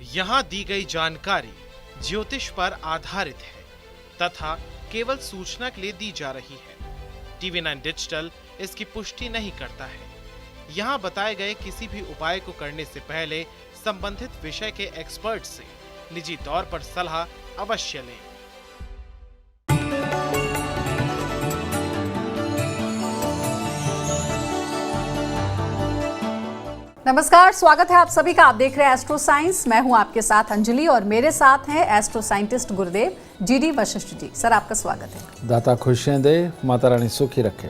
यहाँ दी गई जानकारी ज्योतिष पर आधारित है तथा केवल सूचना के लिए दी जा रही है। TV9 डिजिटल इसकी पुष्टि नहीं करता है। यहाँ बताए गए किसी भी उपाय को करने से पहले संबंधित विषय के एक्सपर्ट से निजी तौर पर सलाह अवश्य लें। नमस्कार, स्वागत है आप सभी का। आप देख रहे हैं एस्ट्रो साइंस। मैं हूं आपके साथ अंजलि और मेरे साथ हैं एस्ट्रो साइंटिस्ट गुरुदेव जीडी वशिष्ठ जी। सर, आपका स्वागत है। दाता खुशियां दे, माता रानी सुखी रखे।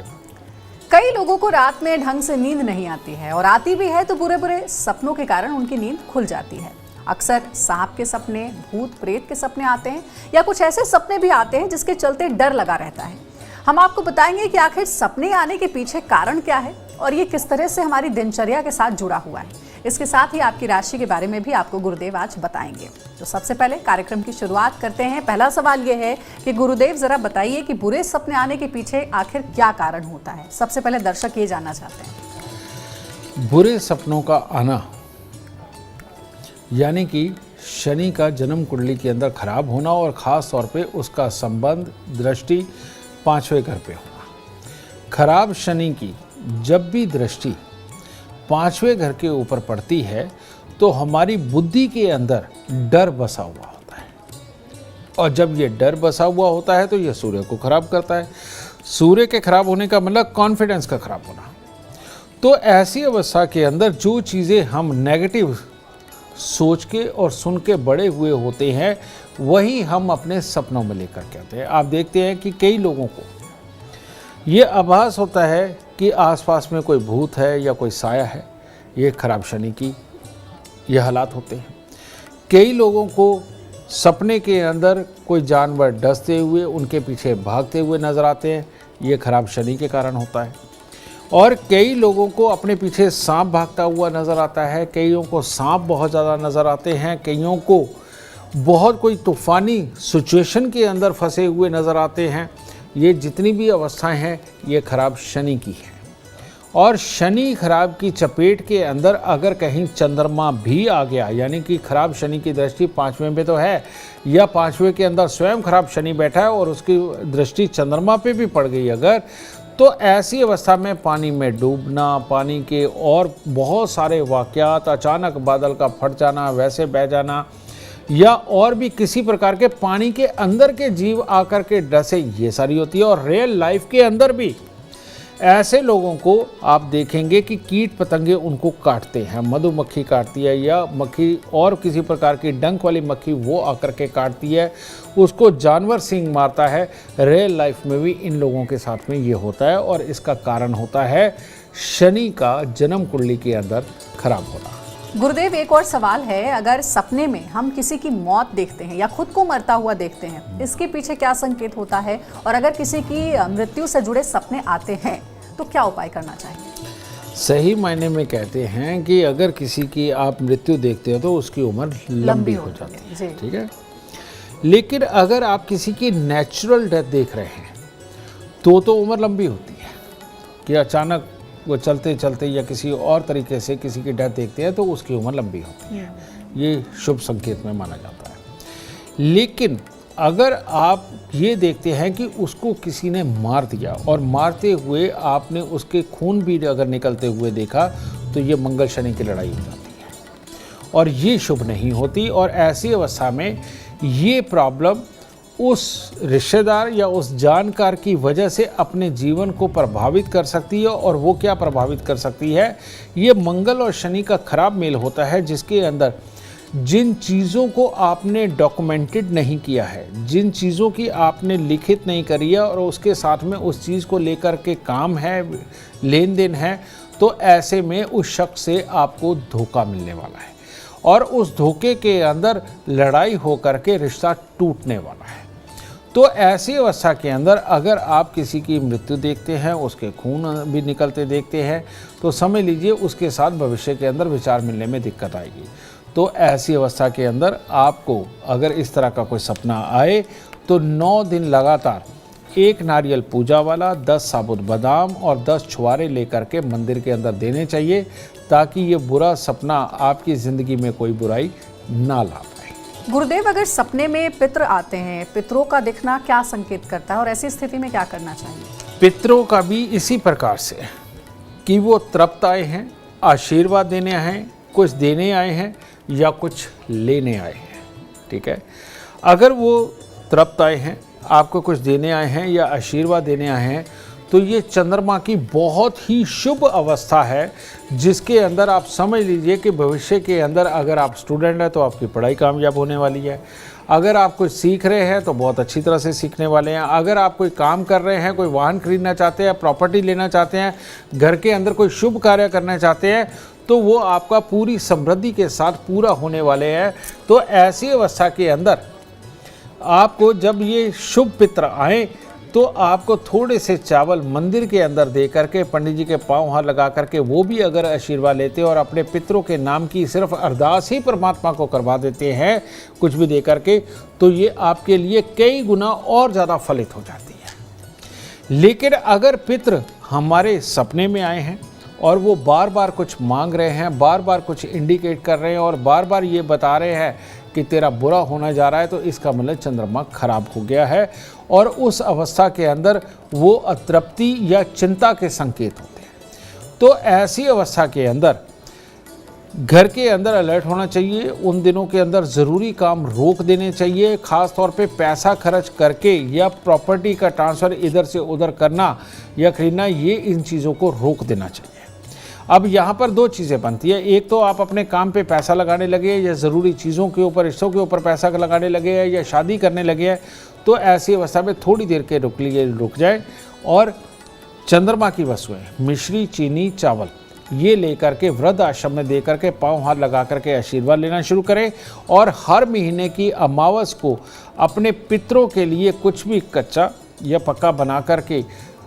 कई लोगों को रात में ढंग से नींद नहीं आती है और आती भी है तो बुरे बुरे सपनों के कारण उनकी नींद खुल जाती है। अक्सर सांप के सपने, भूत प्रेत के सपने आते हैं या कुछ ऐसे सपने भी आते हैं जिसके चलते डर लगा रहता है। हम आपको बताएंगे कि आखिर सपने आने के पीछे कारण क्या है और ये किस तरह से हमारी दिनचर्या के साथ जुड़ा हुआ है। इसके साथ ही आपकी राशि के बारे में भी आपको गुरुदेव आज बताएंगे। तो सबसे पहले कार्यक्रम की शुरुआत करते हैं। पहला सवाल ये है कि गुरुदेव जरा बताइए कि बुरे सपने आने के पीछे आखिर क्या कारण होता है। सबसे पहले दर्शक ये जानना चाहते हैं। बुरे सपनों का आना यानी कि शनि का जन्म कुंडली के अंदर खराब होना और ख़ास तौर पे उसका संबंध दृष्टि 5वें घर पे होना। खराब शनि की जब भी दृष्टि 5वें घर के ऊपर पड़ती है तो हमारी बुद्धि के अंदर डर बसा हुआ होता है और जब ये डर बसा हुआ होता है तो ये सूर्य को खराब करता है। सूर्य के खराब होने का मतलब कॉन्फिडेंस का खराब होना। तो ऐसी अवस्था के अंदर जो चीज़ें हम नेगेटिव सोच के और सुन के बड़े हुए होते हैं वही हम अपने सपनों में लेकर के आते हैं। आप देखते हैं कि कई लोगों को ये आभास होता है कि आसपास में कोई भूत है या कोई साया है। ये खराब शनि की ये हालात होते हैं। कई लोगों को सपने के अंदर कोई जानवर डसते हुए उनके पीछे भागते हुए नज़र आते हैं। ये खराब शनि के कारण होता है। और कई लोगों को अपने पीछे सांप भागता हुआ नज़र आता है। कईयों को सांप बहुत ज़्यादा नज़र आते हैं। कईयों को बहुत कोई तूफ़ानी सिचुएशन के अंदर फंसे हुए नज़र आते हैं। ये जितनी भी अवस्थाएं हैं ये खराब शनि की है। और शनि खराब की चपेट के अंदर अगर कहीं चंद्रमा भी आ गया यानी कि खराब शनि की दृष्टि 5वें पे तो है या 5वें के अंदर स्वयं खराब शनि बैठा है और उसकी दृष्टि चंद्रमा पे भी पड़ गई अगर, तो ऐसी अवस्था में पानी में डूबना, पानी के और बहुत सारे वाक़यात, अचानक बादल का फट जाना, वैसे बह जाना या और भी किसी प्रकार के पानी के अंदर के जीव आकर के डसे, ये सारी होती है। और रियल लाइफ के अंदर भी ऐसे लोगों को आप देखेंगे कि कीट पतंगे उनको काटते हैं। मधुमक्खी काटती है या मक्खी और किसी प्रकार की डंक वाली मक्खी वो आकर के काटती है, उसको जानवर सिंह मारता है। रियल लाइफ में भी इन लोगों के साथ में ये होता है और इसका कारण होता है शनि का जन्म कुंडली के अंदर खराब होना। गुरुदेव, एक और सवाल है, अगर सपने में हम किसी की मौत देखते हैं या खुद को मरता हुआ देखते हैं, इसके पीछे क्या संकेत होता है? और अगर किसी की मृत्यु से जुड़े सपने आते हैं तो क्या उपाय करना चाहिए? सही मायने में कहते हैं कि अगर किसी की आप मृत्यु देखते हो तो उसकी उम्र लंबी हो जाती है, ठीक है। लेकिन अगर आप किसी की नेचुरल डेथ देख रहे हैं तो उम्र लंबी होती है कि अचानक वो चलते चलते या किसी और तरीके से किसी की डेथ देखते हैं तो उसकी उम्र लंबी होती है। ये शुभ संकेत में माना जाता है। लेकिन अगर आप ये देखते हैं कि उसको किसी ने मार दिया और मारते हुए आपने उसके खून भी अगर निकलते हुए देखा तो ये मंगल शनि की लड़ाई हो जाती है और ये शुभ नहीं होती। और ऐसी अवस्था में ये प्रॉब्लम उस रिश्तेदार या उस जानकार की वजह से अपने जीवन को प्रभावित कर सकती है। और वो क्या प्रभावित कर सकती है? ये मंगल और शनि का खराब मेल होता है जिसके अंदर जिन चीज़ों को आपने डॉक्यूमेंटेड नहीं किया है, जिन चीज़ों की आपने लिखित नहीं करी है और उसके साथ में उस चीज़ को लेकर के काम है, लेन देन है, तो ऐसे में उस शख्स से आपको धोखा मिलने वाला है और उस धोखे के अंदर लड़ाई होकर के रिश्ता टूटने वाला है। तो ऐसी अवस्था के अंदर अगर आप किसी की मृत्यु देखते हैं, उसके खून भी निकलते देखते हैं, तो समझ लीजिए उसके साथ भविष्य के अंदर विचार मिलने में दिक्कत आएगी। तो ऐसी अवस्था के अंदर आपको अगर इस तरह का कोई सपना आए तो 9 दिन लगातार एक नारियल पूजा वाला, 10 साबुत बादाम और 10 छुआरे लेकर के मंदिर के अंदर देने चाहिए ताकि ये बुरा सपना आपकी ज़िंदगी में कोई बुराई ना ला पाए। गुरुदेव, अगर सपने में पितृ आते हैं, पितरों का दिखना क्या संकेत करता है और ऐसी स्थिति में क्या करना चाहिए? पितरों का भी इसी प्रकार से कि वो तृप्त आए हैं, आशीर्वाद देने आए हैं, कुछ देने आए हैं या कुछ लेने आए हैं। ठीक है, अगर वो तृप्त आए हैं, आपको कुछ देने आए हैं या आशीर्वाद देने आए हैं, तो ये चंद्रमा की बहुत ही शुभ अवस्था है, जिसके अंदर आप समझ लीजिए कि भविष्य के अंदर अगर आप स्टूडेंट हैं तो आपकी पढ़ाई कामयाब होने वाली है। अगर आप कुछ सीख रहे हैं तो बहुत अच्छी तरह से सीखने वाले हैं। अगर आप कोई काम कर रहे हैं, कोई वाहन खरीदना चाहते हैं, प्रॉपर्टी लेना चाहते हैं, घर के अंदर कोई शुभ कार्य करना चाहते हैं, तो वो आपका पूरी समृद्धि के साथ पूरा होने वाले हैं। तो ऐसी अवस्था के अंदर आपको जब ये शुभ पित्र आए तो आपको थोड़े से चावल मंदिर के अंदर दे करके, पंडित जी के पांव हाथ लगा करके, वो भी अगर आशीर्वाद लेते और अपने पितरों के नाम की सिर्फ अरदास ही परमात्मा को करवा देते हैं कुछ भी दे करके, तो ये आपके लिए कई गुना और ज़्यादा फलित हो जाती है। लेकिन अगर पितृ हमारे सपने में आए हैं और वो बार बार कुछ मांग रहे हैं, बार बार कुछ इंडिकेट कर रहे हैं और बार बार ये बता रहे हैं कि तेरा बुरा होना जा रहा है, तो इसका मतलब चंद्रमा खराब हो गया है और उस अवस्था के अंदर वो अतृप्ति या चिंता के संकेत होते हैं। तो ऐसी अवस्था के अंदर घर के अंदर अलर्ट होना चाहिए। उन दिनों के अंदर ज़रूरी काम रोक देने चाहिए, ख़ास तौर पे पैसा खर्च करके या प्रॉपर्टी का ट्रांसफ़र इधर से उधर करना या खरीदना, ये इन चीज़ों को रोक देना चाहिए। अब यहाँ पर दो चीज़ें बनती है, एक तो आप अपने काम पे पैसा लगाने लगे या ज़रूरी चीज़ों के ऊपर, रिश्तों के ऊपर पैसा लगाने लगे हैं या शादी करने लगे हैं, तो ऐसी अवस्था में थोड़ी देर के रुक जाए और चंद्रमा की वस्तुएं, मिश्री, चीनी, चावल, ये लेकर के वृद्ध आश्रम में दे करके पाँव हाथ लगा करके आशीर्वाद लेना शुरू करें। और हर महीने की अमावस को अपने पितरों के लिए कुछ भी कच्चा या पक्का बना करके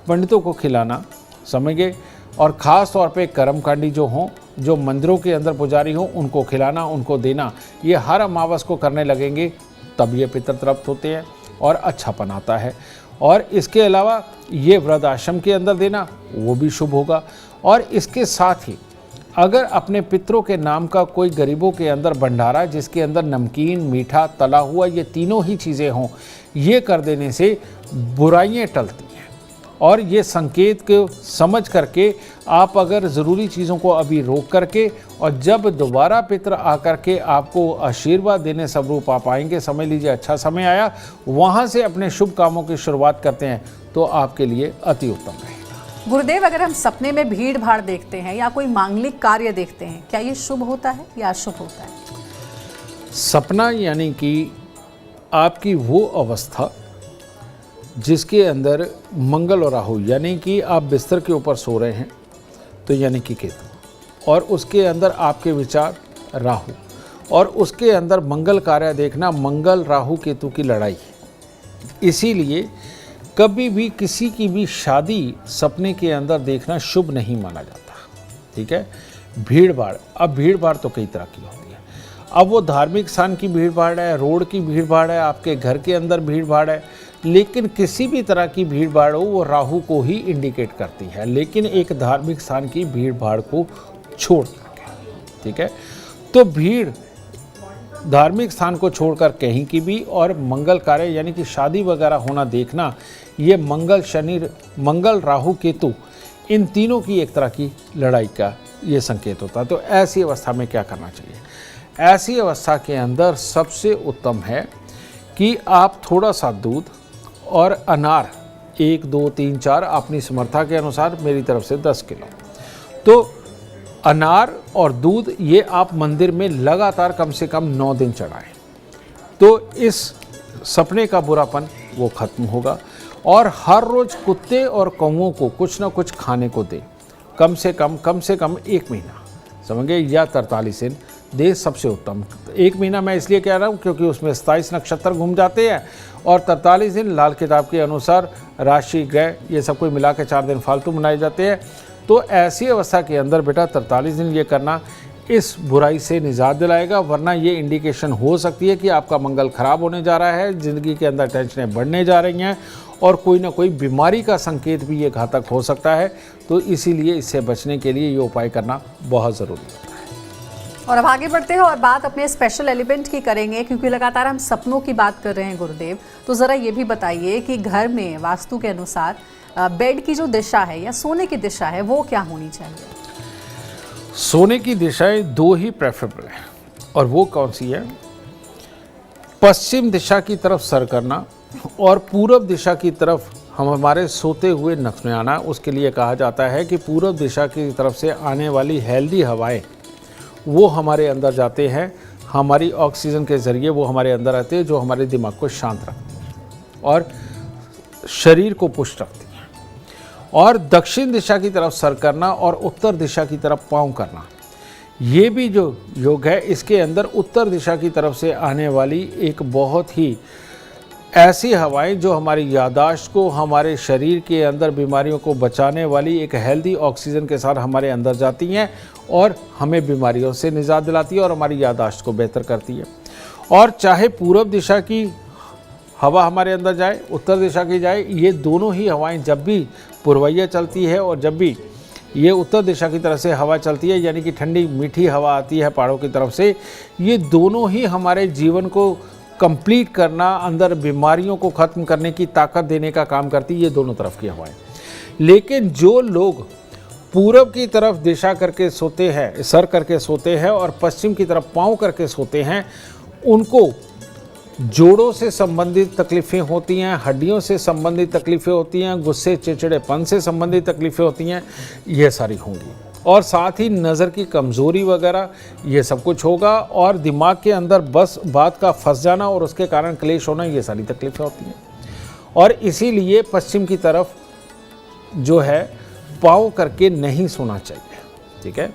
पंडितों को खिलाना, समझ गए। और ख़ास तौर पे कर्मकांडी जो हों, जो मंदिरों के अंदर पुजारी हों, उनको खिलाना, उनको देना, ये हर अमावस को करने लगेंगे, तब ये पितर तृप्त होते हैं और अच्छापन आता है। और इसके अलावा ये वृद्ध आश्रम के अंदर देना, वो भी शुभ होगा। और इसके साथ ही अगर अपने पितरों के नाम का कोई गरीबों के अंदर भंडारा, जिसके अंदर नमकीन, मीठा, तला हुआ, ये तीनों ही चीज़ें हों, ये कर देने से बुराइयाँ टलती हैं। और ये संकेत को समझ करके आप अगर ज़रूरी चीज़ों को अभी रोक करके, और जब दोबारा पितर आकर के आपको आशीर्वाद देने स्वरूप आप आएंगे, समझ लीजिए अच्छा समय आया, वहाँ से अपने शुभ कामों की शुरुआत करते हैं, तो आपके लिए अति उत्तम रहेगा। गुरुदेव, अगर हम सपने में भीड़ भाड़ देखते हैं या कोई मांगलिक कार्य देखते हैं, क्या ये शुभ होता है या अशुभ होता है? सपना यानी कि आपकी वो अवस्था जिसके अंदर मंगल और राहु, यानी कि आप बिस्तर के ऊपर सो रहे हैं तो यानी कि केतु, और उसके अंदर आपके विचार राहु, और उसके अंदर मंगल कार्य देखना, मंगल राहु केतु की लड़ाई। इसीलिए कभी भी किसी की भी शादी सपने के अंदर देखना शुभ नहीं माना जाता। ठीक है। भीड़ भाड़, अब भीड़ भाड़ तो कई तरह की होती है। अब वो धार्मिक स्थान की भीड़ भाड़ है, रोड की भीड़ भाड़ है, आपके घर के अंदर भीड़ भाड़ है, लेकिन किसी भी तरह की भीड़ भाड़ हो वो राहु को ही इंडिकेट करती है, लेकिन एक धार्मिक स्थान की भीड़ भाड़ को छोड़ करके। ठीक है। तो भीड़ धार्मिक स्थान को छोड़कर कहीं की भी, और मंगल कार्य यानी कि शादी वगैरह होना देखना, ये मंगल शनि, मंगल राहु केतु, इन तीनों की एक तरह की लड़ाई का ये संकेत होता है। तो ऐसी अवस्था में क्या करना चाहिए? ऐसी अवस्था के अंदर सबसे उत्तम है कि आप थोड़ा सा दूध और अनार, 1, 2, 3, 4 अपनी समर्था के अनुसार, मेरी तरफ से 10 किलो, तो अनार और दूध ये आप मंदिर में लगातार कम से कम 9 दिन चढ़ाएं, तो इस सपने का बुरापन वो खत्म होगा। और हर रोज़ कुत्ते और कौवों को कुछ ना कुछ खाने को दें, कम से कम 1 महीना, समझे, या 43 दिन दे, सबसे उत्तम। 1 महीना मैं इसलिए कह रहा हूँ क्योंकि उसमें 27 नक्षत्र घूम जाते हैं, और 43 दिन लाल किताब के अनुसार राशि, ग्रह, ये सब कुछ मिला के 4 दिन फालतू मनाए जाते हैं। तो ऐसी अवस्था के अंदर बेटा 43 दिन ये करना इस बुराई से निजात दिलाएगा, वरना ये इंडिकेशन हो सकती है कि आपका मंगल खराब होने जा रहा है, ज़िंदगी के अंदर टेंशनें बढ़ने जा रही हैं, और कोई ना कोई बीमारी का संकेत भी ये घातक हो सकता है। तो इसीलिए इससे बचने के लिए ये उपाय करना बहुत ज़रूरी होता है। और अब आगे बढ़ते हैं और बात अपने स्पेशल एलिमेंट की करेंगे, क्योंकि लगातार हम सपनों की बात कर रहे हैं गुरुदेव। तो ज़रा ये भी बताइए कि घर में वास्तु के अनुसार बेड की जो दिशा है या सोने की दिशा है वो क्या होनी चाहिए? सोने की दिशाएं दो ही प्रेफरेबल है, और वो कौन सी है? पश्चिम दिशा की तरफ सर करना और पूरब दिशा की तरफ हम हमारे सोते हुए नक्श में आना। उसके लिए कहा जाता है कि पूरब दिशा की तरफ से आने वाली हेल्दी हवाएं वो हमारे अंदर जाते हैं, हमारी ऑक्सीजन के ज़रिए वो हमारे अंदर आते हैं, जो हमारे दिमाग को शांत रखती है और शरीर को पुष्ट रखती है। और दक्षिण दिशा की तरफ सर करना और उत्तर दिशा की तरफ पाँव करना, ये भी जो योग है, इसके अंदर उत्तर दिशा की तरफ से आने वाली एक बहुत ही ऐसी हवाएं जो हमारी याददाश्त को, हमारे शरीर के अंदर बीमारियों को बचाने वाली एक हेल्दी ऑक्सीजन के साथ हमारे अंदर जाती हैं और हमें बीमारियों से निजात दिलाती है और हमारी याददाश्त को बेहतर करती है। और चाहे पूरब दिशा की हवा हमारे अंदर जाए, उत्तर दिशा की जाए, ये दोनों ही हवाएं जब भी पूर्वैया चलती है और जब भी ये उत्तर दिशा की तरफ से हवा चलती है, यानी कि ठंडी मीठी हवा आती है पहाड़ों की तरफ से, ये दोनों ही हमारे जीवन को कंप्लीट करना, अंदर बीमारियों को ख़त्म करने की ताकत देने का काम करती है, ये दोनों तरफ की हवाएं। लेकिन जो लोग पूरब की तरफ दिशा करके सोते हैं, सर करके सोते हैं और पश्चिम की तरफ पाँव करके सोते हैं, उनको जोड़ों से संबंधित तकलीफ़ें होती हैं, हड्डियों से संबंधित तकलीफ़ें होती हैं, गुस्से चिड़चिड़ेपन से संबंधित तकलीफ़ें होती हैं, ये सारी होंगी। और साथ ही नज़र की कमज़ोरी वगैरह ये सब कुछ होगा और दिमाग के अंदर बस बात का फंस जाना और उसके कारण क्लेश होना, ये सारी तकलीफ़ें होती हैं। और इसीलिए पश्चिम की तरफ जो है पाँव करके नहीं सोना चाहिए, ठीक है।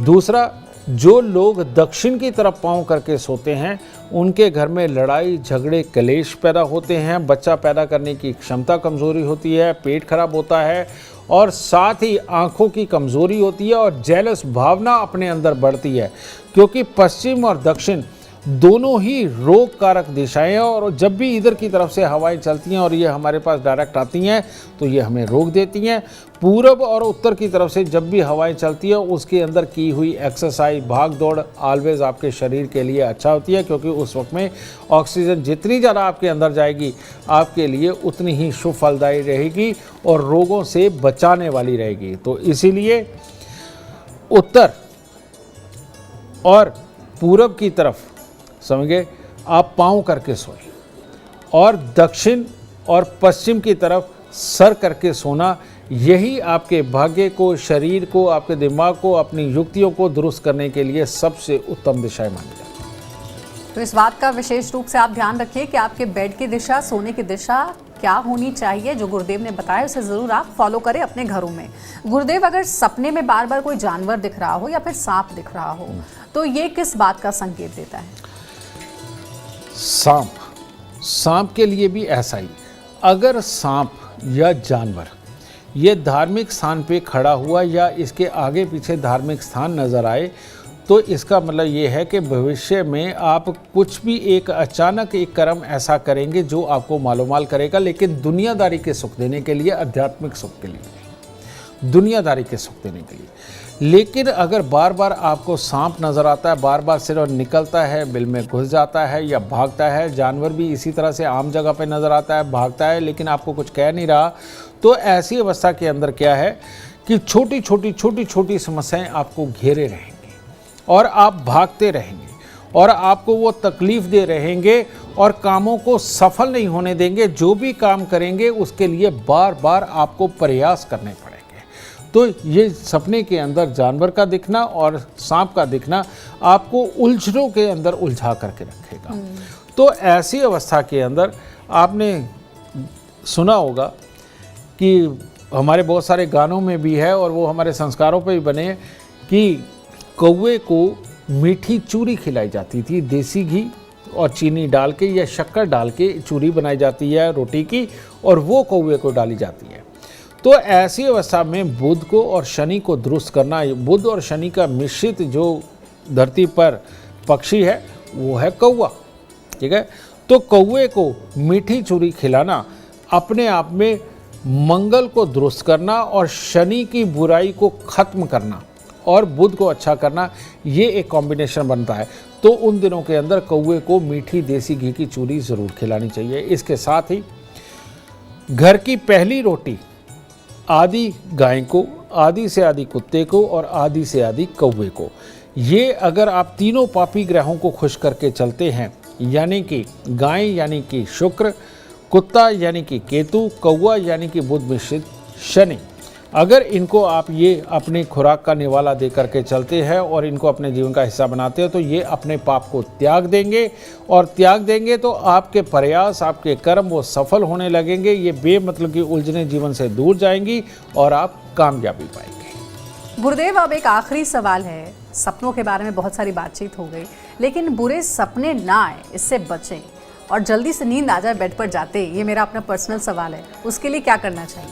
दूसरा, जो लोग दक्षिण की तरफ पाँव करके सोते हैं, उनके घर में लड़ाई झगड़े कलेश पैदा होते हैं, बच्चा पैदा करने की क्षमता कमज़ोरी होती है, पेट खराब होता है और साथ ही आँखों की कमज़ोरी होती है और जेलस भावना अपने अंदर बढ़ती है, क्योंकि पश्चिम और दक्षिण दोनों ही रोग कारक दिशाएं हैं और जब भी इधर की तरफ से हवाएं चलती हैं और ये हमारे पास डायरेक्ट आती हैं तो ये हमें रोग देती हैं। पूरब और उत्तर की तरफ से जब भी हवाएं चलती हैं, उसके अंदर की हुई एक्सरसाइज, भाग दौड़ ऑलवेज आपके शरीर के लिए अच्छा होती है, क्योंकि उस वक्त में ऑक्सीजन जितनी ज़्यादा आपके अंदर जाएगी आपके लिए उतनी ही शुभ फलदायी रहेगी और रोगों से बचाने वाली रहेगी। तो इसीलिए उत्तर और पूरब की तरफ समझे आप पाँव करके सोएं और दक्षिण और पश्चिम की तरफ सर करके सोना, यही आपके भाग्य को, शरीर को, आपके दिमाग को, अपनी युक्तियों को दुरुस्त करने के लिए सबसे उत्तम दिशाएं मानी जाती हैं। तो इस बात का विशेष रूप से आप ध्यान रखिए कि आपके बेड की दिशा, सोने की दिशा क्या होनी चाहिए। जो गुरुदेव ने बताया उसे ज़रूर आप फॉलो करें अपने घरों में। गुरुदेव, अगर सपने में बार बार कोई जानवर दिख रहा हो या फिर सांप दिख रहा हो, तो ये किस बात का संकेत देता है? सांप के लिए भी ऐसा ही। अगर सांप या जानवर ये धार्मिक स्थान पे खड़ा हुआ या इसके आगे पीछे धार्मिक स्थान नज़र आए, तो इसका मतलब ये है कि भविष्य में आप कुछ भी एक अचानक एक कर्म ऐसा करेंगे जो आपको मालोमाल करेगा, लेकिन दुनियादारी के सुख देने के लिए, आध्यात्मिक सुख के लिए, दुनियादारी के सुख देने के लिए। लेकिन अगर बार बार आपको सांप नज़र आता है, बार बार सिर्फ निकलता है, बिल में घुस जाता है या भागता है, जानवर भी इसी तरह से आम जगह पे नज़र आता है, भागता है, लेकिन आपको कुछ कह नहीं रहा, तो ऐसी अवस्था के अंदर क्या है कि छोटी छोटी समस्याएं आपको घेरे रहेंगी और आप भागते रहेंगे और आपको वो तकलीफ़ दे रहेंगे और कामों को सफल नहीं होने देंगे। जो भी काम करेंगे उसके लिए बार बार आपको प्रयास करने पड़ेंगे। तो ये सपने के अंदर जानवर का दिखना और सांप का दिखना आपको उलझनों के अंदर उलझा करके रखेगा। तो ऐसी अवस्था के अंदर आपने सुना होगा कि हमारे बहुत सारे गानों में भी है और वो हमारे संस्कारों पे भी बने कि कौवे को मीठी चूरी खिलाई जाती थी, देसी घी और चीनी डाल के या शक्कर डाल के चूरी बनाई जाती है रोटी की, और वो कौवे को डाली जाती है। तो ऐसी अवस्था में बुध को और शनि को दुरुस्त करना, बुध और शनि का मिश्रित जो धरती पर पक्षी है वो है कौवा, ठीक है। तो कौवे को मीठी चूरी खिलाना अपने आप में मंगल को दुरुस्त करना और शनि की बुराई को खत्म करना और बुध को अच्छा करना, ये एक कॉम्बिनेशन बनता है। तो उन दिनों के अंदर कौवे को मीठी देसी घी की चूरी ज़रूर खिलानी चाहिए। इसके साथ ही घर की पहली रोटी आधी गाय को, आधी से आधी कुत्ते को और आधी से आधी कौवे को, ये अगर आप तीनों पापी ग्रहों को खुश करके चलते हैं, यानी कि गाय यानी कि शुक्र, कुत्ता यानी कि केतु, कौवा यानी कि बुध मिश्रित शनि, अगर इनको आप ये अपनी खुराक का निवाला दे करके चलते हैं और इनको अपने जीवन का हिस्सा बनाते हो, तो ये अपने पाप को त्याग देंगे, और त्याग देंगे तो आपके प्रयास, आपके कर्म वो सफल होने लगेंगे। ये बेमतलब की उलझने जीवन से दूर जाएंगी और आप कामयाबी पाएंगे। गुरुदेव, अब एक आखिरी सवाल है। सपनों के बारे में बहुत सारी बातचीत हो गई, लेकिन बुरे सपने ना आए, इससे बचें और जल्दी से नींद आ जाए बेड पर जाते ही, ये मेरा अपना पर्सनल सवाल है, उसके लिए क्या करना चाहिए?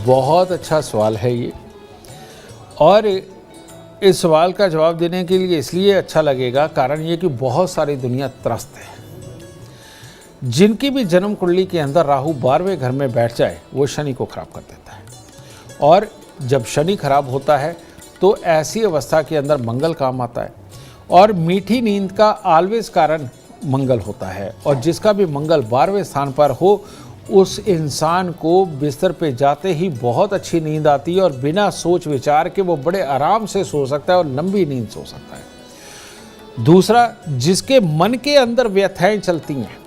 बहुत अच्छा सवाल है ये, और इस सवाल का जवाब देने के लिए इसलिए अच्छा लगेगा, कारण ये कि बहुत सारी दुनिया त्रस्त है। जिनकी भी जन्म कुंडली के अंदर राहु 12वें घर में बैठ जाए, वो शनि को खराब कर देता है। और जब शनि खराब होता है तो ऐसी अवस्था के अंदर मंगल काम आता है, और मीठी नींद का ऑलवेज कारण मंगल होता है। और जिसका भी मंगल 12वें स्थान पर हो, उस इंसान को बिस्तर पे जाते ही बहुत अच्छी नींद आती है, और बिना सोच विचार के वो बड़े आराम से सो सकता है और लंबी नींद सो सकता है। दूसरा, जिसके मन के अंदर व्यथाएं चलती हैं,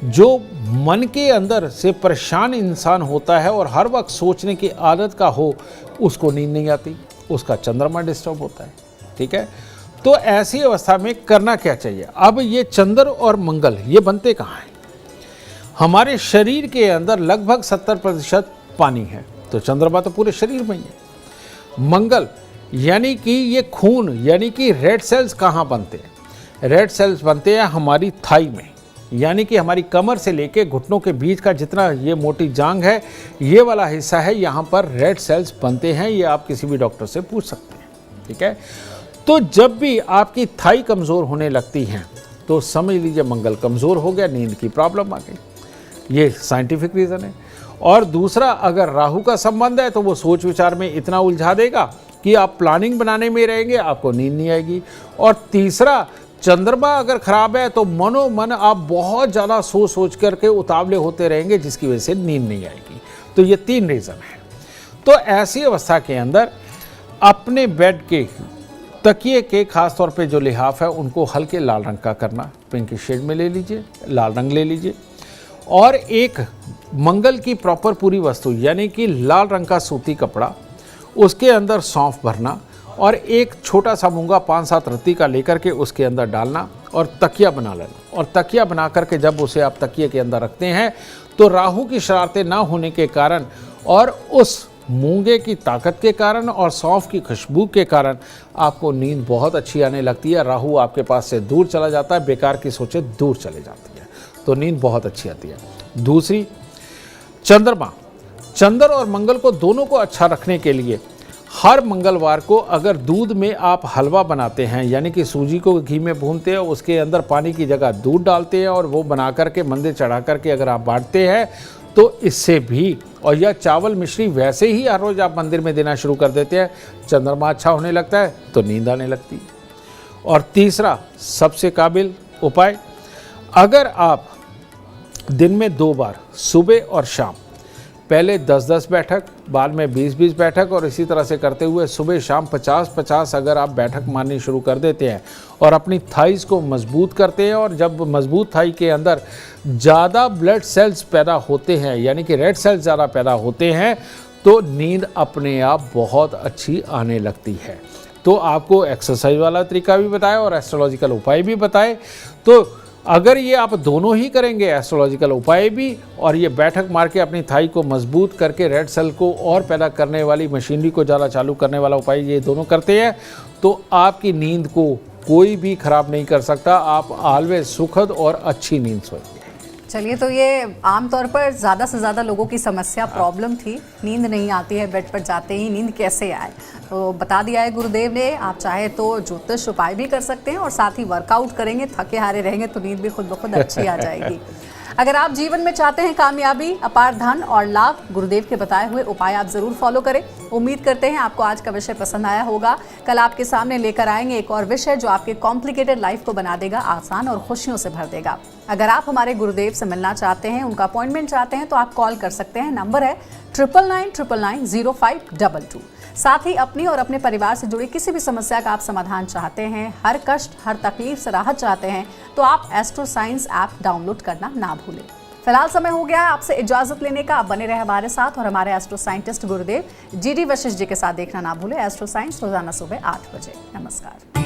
जो मन के अंदर से परेशान इंसान होता है और हर वक्त सोचने की आदत का हो, उसको नींद नहीं आती, उसका चंद्रमा डिस्टर्ब होता है। ठीक है, तो ऐसी अवस्था में करना क्या चाहिए? अब ये चंद्र और मंगल ये बनते कहाँ हैं? हमारे शरीर के अंदर लगभग 70% पानी है, तो चंद्रमा तो पूरे शरीर में ही है। मंगल यानी कि ये खून, यानी कि रेड सेल्स कहाँ बनते हैं? रेड सेल्स बनते हैं हमारी थाई में, यानी कि हमारी कमर से लेके घुटनों के बीच का जितना ये मोटी जांग है, ये वाला हिस्सा है, यहाँ पर रेड सेल्स बनते हैं। ये आप किसी भी डॉक्टर से पूछ सकते हैं। ठीक है, तो जब भी आपकी थाई कमज़ोर होने लगती हैं, तो समझ लीजिए मंगल कमज़ोर हो गया, नींद की प्रॉब्लम आ गई। ये साइंटिफिक रीज़न है। और दूसरा, अगर राहु का संबंध है तो वो सोच विचार में इतना उलझा देगा कि आप प्लानिंग बनाने में रहेंगे, आपको नींद नहीं आएगी। और तीसरा, चंद्रमा अगर खराब है तो मनोमन आप बहुत ज़्यादा सोच करके उतावले होते रहेंगे, जिसकी वजह से नींद नहीं आएगी। तो ये 3 रीज़न है। तो ऐसी अवस्था के अंदर अपने बेड के तकिए के खास तौर पे जो लिहाफ है, उनको हल्के लाल रंग का करना, पिंक शेड में ले लीजिए, लाल रंग ले लीजिए, और एक मंगल की प्रॉपर पूरी वस्तु यानी कि लाल रंग का सूती कपड़ा, उसके अंदर सौंफ भरना, और एक छोटा सा मूंगा 5-7 रत्ती का लेकर के उसके अंदर डालना, और तकिया बना लेना। और तकिया बना करके जब उसे आप तकिए के अंदर रखते हैं, तो राहु की शरारतें ना होने के कारण और उस मूंगे की ताकत के कारण और सौंफ की खुशबू के कारण आपको नींद बहुत अच्छी आने लगती है। राहु आपके पास से दूर चला जाता है, बेकार की सोचें दूर चले जाती है, तो नींद बहुत अच्छी आती है। दूसरी, चंद्रमा, चंद्र और मंगल को दोनों को अच्छा रखने के लिए हर मंगलवार को अगर दूध में आप हलवा बनाते हैं, यानी कि सूजी को घी में भूनते हैं, उसके अंदर पानी की जगह दूध डालते हैं और वो बना करके मंदिर चढ़ा करके अगर आप बांटते हैं, तो इससे भी, और यह चावल मिश्री वैसे ही हर रोज़ आप मंदिर में देना शुरू कर देते हैं, चंद्रमा अच्छा होने लगता है, तो नींद आने लगती है। और तीसरा सबसे काबिल उपाय, अगर आप दिन में 2 बार सुबह और शाम, पहले 10-10 बैठक, बाद में 20-20 बैठक, और इसी तरह से करते हुए सुबह शाम 50-50 अगर आप बैठक मारनी शुरू कर देते हैं और अपनी थाइस को मजबूत करते हैं, और जब मजबूत थाई के अंदर ज़्यादा ब्लड सेल्स पैदा होते हैं, यानी कि रेड सेल्स ज़्यादा पैदा होते हैं, तो नींद अपने आप बहुत अच्छी आने लगती है। तो आपको एक्सरसाइज वाला तरीका भी बताया और एस्ट्रोलॉजिकल उपाय भी बताए। तो अगर ये आप दोनों ही करेंगे, एस्ट्रोलॉजिकल उपाय भी और ये बैठक मार के अपनी थाई को मजबूत करके रेड सेल को और पैदा करने वाली मशीनरी को ज़्यादा चालू करने वाला उपाय ये दोनों करते हैं, तो आपकी नींद को कोई भी खराब नहीं कर सकता। आप ऑलवेज सुखद और अच्छी नींद सोएंगे। चलिए, तो ये आमतौर पर ज़्यादा से ज़्यादा लोगों की समस्या, प्रॉब्लम थी, नींद नहीं आती है, बेड पर जाते ही नींद कैसे आए, तो बता दिया है गुरुदेव ने। आप चाहे तो ज्योतिष उपाय भी कर सकते हैं और साथ ही वर्कआउट करेंगे, थके हारे रहेंगे तो नींद भी खुद ब खुद अच्छी आ जाएगी। अगर आप जीवन में चाहते हैं कामयाबी, अपार धन और लाभ, गुरुदेव के बताए हुए उपाय आप जरूर फॉलो करें। उम्मीद करते हैं आपको आज का विषय पसंद आया होगा। कल आपके सामने लेकर आएंगे एक और विषय जो आपके कॉम्प्लिकेटेड लाइफ को बना देगा आसान और खुशियों से भर देगा। अगर आप हमारे गुरुदेव से मिलना चाहते हैं, उनका अपॉइंटमेंट चाहते हैं तो आप कॉल कर सकते हैं। नंबर है 9999990522। साथ ही अपनी और अपने परिवार से जुड़ी किसी भी समस्या का आप समाधान चाहते हैं, हर कष्ट हर तकलीफ से राहत चाहते हैं तो आप एस्ट्रो साइंस ऐप डाउनलोड करना ना भूलें। फिलहाल समय हो गया है आपसे इजाजत लेने का। आप बने रहे हमारे साथ और हमारे एस्ट्रो साइंटिस्ट गुरुदेव GD वशिष्ठ जी के साथ देखना ना भूलें एस्ट्रो साइंस रोजाना सुबह 8 बजे। नमस्कार।